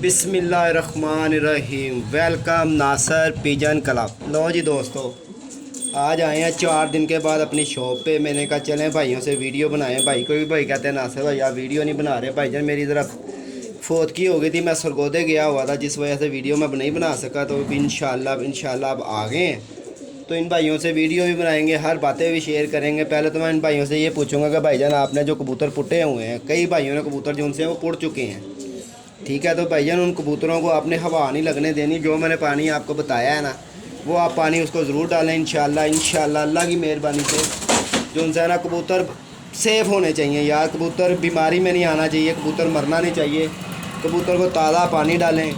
बिस्मिल्लाहिर्रहमानिर्रहीम। वेलकम नासर pigeon club. लो जी दोस्तों, आज आए हैं 4 दिन के बाद अपनी शॉप पे। मैंने कहा चलें भाइयों से वीडियो बनाएं। भाई को भी भाई कहते हैं नासर भाई आप वीडियो नहीं बना रहे। भाईजान मेरी ज़रा फौतगी हो गई थी, मैं सरगोदे गया हुआ था, जिस वजह से वीडियो मैं नहीं बना सका। तो इंशाल्लाह अब आ गए हैं तो इन भाइयों से वीडियो भी बनाएंगे, हर बातें भी शेयर करेंगे। पहले तो मैं इन भाइयों से ये पूछूंगा कि भाईजान आपने जो कबूतर पुटे हुए हैं, कई भाइयों ने कबूतर जो उनसे वो पुट चुके हैं, ठीक है। तो भाईजान उन कबूतरों को आपने हवा नहीं लगने देनी। जो मैंने पानी आपको बताया है ना, वो आप पानी उसको ज़रूर डालें इंशाल्लाह अल्लाह की मेहरबानी से। जो उनसे ना कबूतर सेफ़ होने चाहिए यार, कबूतर बीमारी में नहीं आना चाहिए, कबूतर मरना नहीं चाहिए। कबूतर को ताज़ा पानी डालें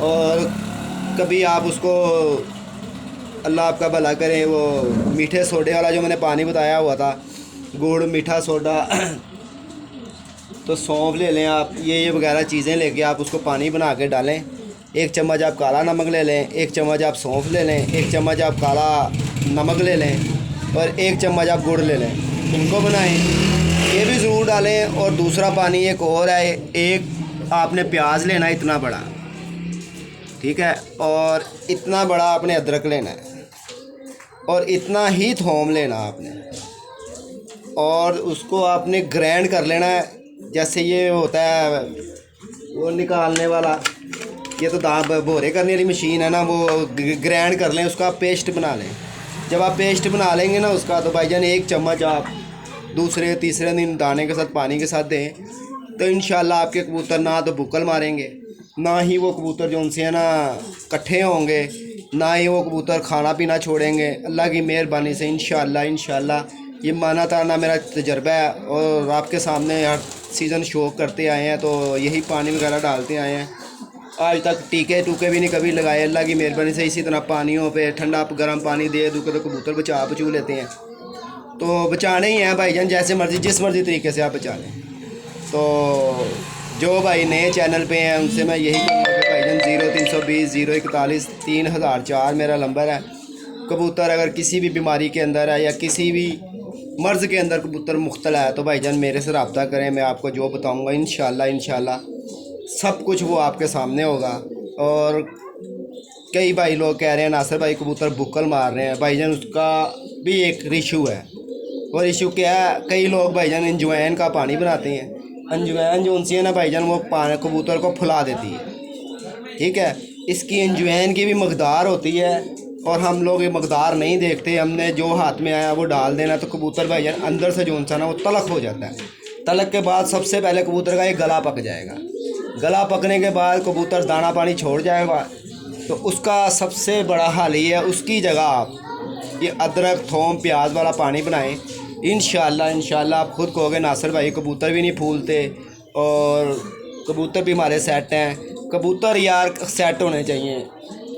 और कभी आप उसको, अल्लाह आपका भला करे, वो मीठे सोडे वाला जो मैंने पानी बताया हुआ था, गुड़ मीठा सोडा तो सौंफ ले लें आप, ये वगैरह चीज़ें लेके आप उसको पानी बना के डालें। 1 चम्मच आप काला नमक ले लें, 1 चम्मच आप सौंफ ले लें, 1 चम्मच आप काला नमक ले लें और 1 चम्मच आप गुड़ ले लें। इनको बनाएं, ये भी ज़रूर डालें। और दूसरा पानी एक और है, एक आपने प्याज लेना है इतना बड़ा, ठीक है, और इतना बड़ा आपने अदरक लेना है और इतना ही थोम लेना आपने, और उसको आपने ग्राइंड कर लेना है। जैसे ये होता है वो निकालने वाला, ये तो भोरे करने वाली मशीन है ना, वो ग्राइंड कर लें, उसका पेस्ट बना लें। जब आप पेस्ट बना लेंगे ना उसका, तो भाईजान 1 चम्मच आप दूसरे तीसरे दिन दाने के साथ पानी के साथ दें, तो इंशाल्लाह आपके कबूतर ना तो बुक्कल मारेंगे, ना ही वो कबूतर जो उनसे है ना इकट्ठे होंगे, ना ही वो कबूतर खाना पीना छोड़ेंगे। अल्लाह की मेहरबानी से इंशाल्लाह ये माना ताना मेरा तजर्बा है, और आपके सामने हर सीज़न शो करते आए हैं, तो यही पानी वगैरह डालते आए हैं। आज तक टीके टूके भी नहीं कभी लगाए, अल्लाह की मेहरबानी से। इसी तरह पानियों पे ठंडा गर्म पानी दे दूँ तो कबूतर बचू लेते हैं। तो बचाने ही हैं भाईजान, जैसे मर्ज़ी जिस मर्ज़ी तरीके से आप बचा लें। तो जो भाई नए चैनल पे हैं उनसे मैं यही कहूँगा कि भाईजान 0320 041 3004 मेरा नंबर है। कबूतर अगर किसी भी बीमारी के अंदर है या किसी भी मर्ज़ के अंदर कबूतर मुख्तला है, तो भाईजान मेरे से रब्ता करें। मैं आपको जो बताऊँगा इंशाल्लाह सब कुछ वो आपके सामने होगा। और कई भाई लोग कह रहे हैं नासिर भाई कबूतर बुक्कल मार रहे हैं, भाईजान उसका भी एक इशू है। और इशू क्या है, कई लोग भाईजान अजवाइन का पानी बनाते हैं। अजवाइन जो उनसी है ना भाईजान, वो पानी कबूतर को फुला देती है, ठीक है। इसकी अजवाइन की भी मकदार होती है और हम लोग ये मकदार नहीं देखते, हमने जो हाथ में आया वो डाल देना। तो कबूतर भाईजान अंदर से जो इंसान है वो तलक हो जाता है। तलक के बाद सबसे पहले कबूतर का ये गला पक जाएगा। गला पकने के बाद कबूतर दाना पानी छोड़ जाएगा। तो उसका सबसे बड़ा हल ये है, उसकी जगह आप ये अदरक थोम प्याज वाला पानी बनाएं। इंशाल्लाह आप खुद कहोगे नासिर भाई कबूतर भी नहीं फूलते और कबूतर भी हमारे सेट हैं। कबूतर यार सेट होने चाहिए,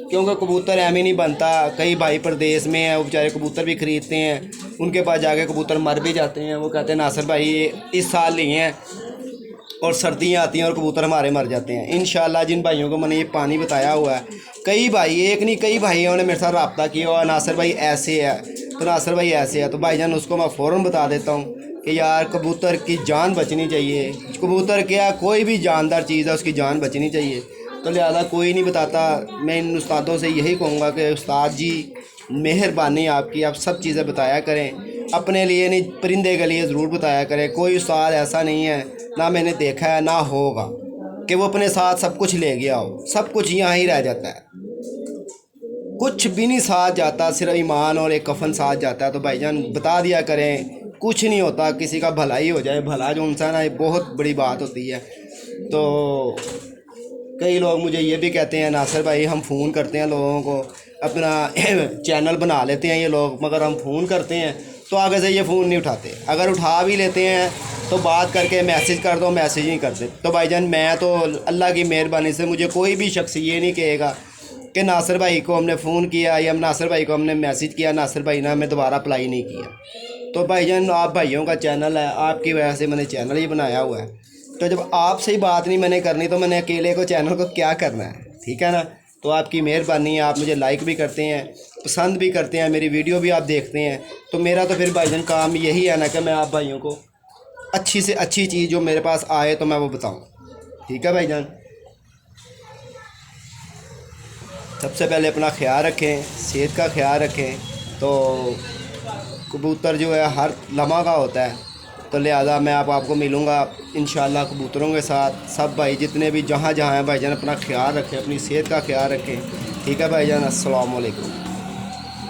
क्योंकि कबूतर एम नहीं बनता। कई भाई प्रदेश में हैं, वो बेचारे कबूतर भी ख़रीदते हैं, उनके पास जाके कबूतर मर भी जाते हैं। वो कहते हैं नासिर भाई इस साल लिए हैं और सर्दियाँ आती हैं और कबूतर हमारे मर जाते हैं। इंशाल्लाह जिन भाइयों को मैंने ये पानी बताया हुआ है, कई भाई, एक नहीं कई भाइयों ने मेरे साथ रब्ता किया और नासिर भाई ऐसे है, तो नासिर भाई ऐसे है, तो भाईजान उसको मैं फ़ौरन बता देता हूँ कि यार कबूतर की जान बचनी चाहिए। कबूतर क्या, कोई भी जानदार चीज़ है, उसकी जान बचनी चाहिए। तो लिहाजा कोई नहीं बताता। मैं इन उस्तादों से यही कहूँगा कि उस्ताद जी मेहरबानी आपकी, आप सब चीज़ें बताया करें, अपने लिए नहीं परिंदे के लिए ज़रूर बताया करें। कोई उस्ताद ऐसा नहीं है, ना मैंने देखा है ना होगा, कि वो अपने साथ सब कुछ ले गया हो। सब कुछ यहाँ ही रह जाता है, कुछ भी नहीं साथ जाता, सिर्फ ईमान और एक कफन साथ जाता है। तो भाईजान बता दिया करें, कुछ नहीं होता, किसी का भला ही हो जाए। भला जो इंसान है बहुत बड़ी बात होती है। तो कई लोग मुझे ये भी कहते हैं नासिर भाई हम फ़ोन करते हैं लोगों को, अपना चैनल बना लेते हैं ये लोग, मगर हम फ़ोन करते हैं तो आगे से ये फ़ोन नहीं उठाते। अगर उठा भी लेते हैं तो बात करके मैसेज कर दो, मैसेज नहीं करते। तो भाईजान मैं तो अल्लाह की मेहरबानी से मुझे कोई भी शख्स ये नहीं कहेगा कि नासिर भाई को हमने फ़ोन किया या नासिर भाई को हमने मैसेज किया, नासिर भाई ने हमें दोबारा अप्लाई नहीं किया। तो भाईजान आप भाइयों का चैनल है, आपकी वजह से मैंने चैनल ही बनाया हुआ है। तो जब आपसे ही बात नहीं मैंने करनी, तो मैंने अकेले को चैनल को क्या करना है, ठीक है ना। तो आपकी मेहरबानी है, आप मुझे लाइक भी करते हैं, पसंद भी करते हैं, मेरी वीडियो भी आप देखते हैं। तो मेरा तो फिर भाईजान काम यही है ना कि मैं आप भाइयों को अच्छी से अच्छी चीज़ जो मेरे पास आए तो मैं वो बताऊँ, ठीक है भाईजान। सबसे पहले अपना ख्याल रखें, सेहत का ख्याल रखें। तो कबूतर जो है हर लम्हा का होता है, तो लिहाजा मैं आपको मिलूँगा इंशाल्लाह कबूतरों के साथ। सब भाई जितने भी जहाँ जहाँ हैं भाईजान अपना ख्याल रखें, अपनी सेहत का ख्याल रखें। ठीक है भाईजान, अस्सलाम वालेकुम।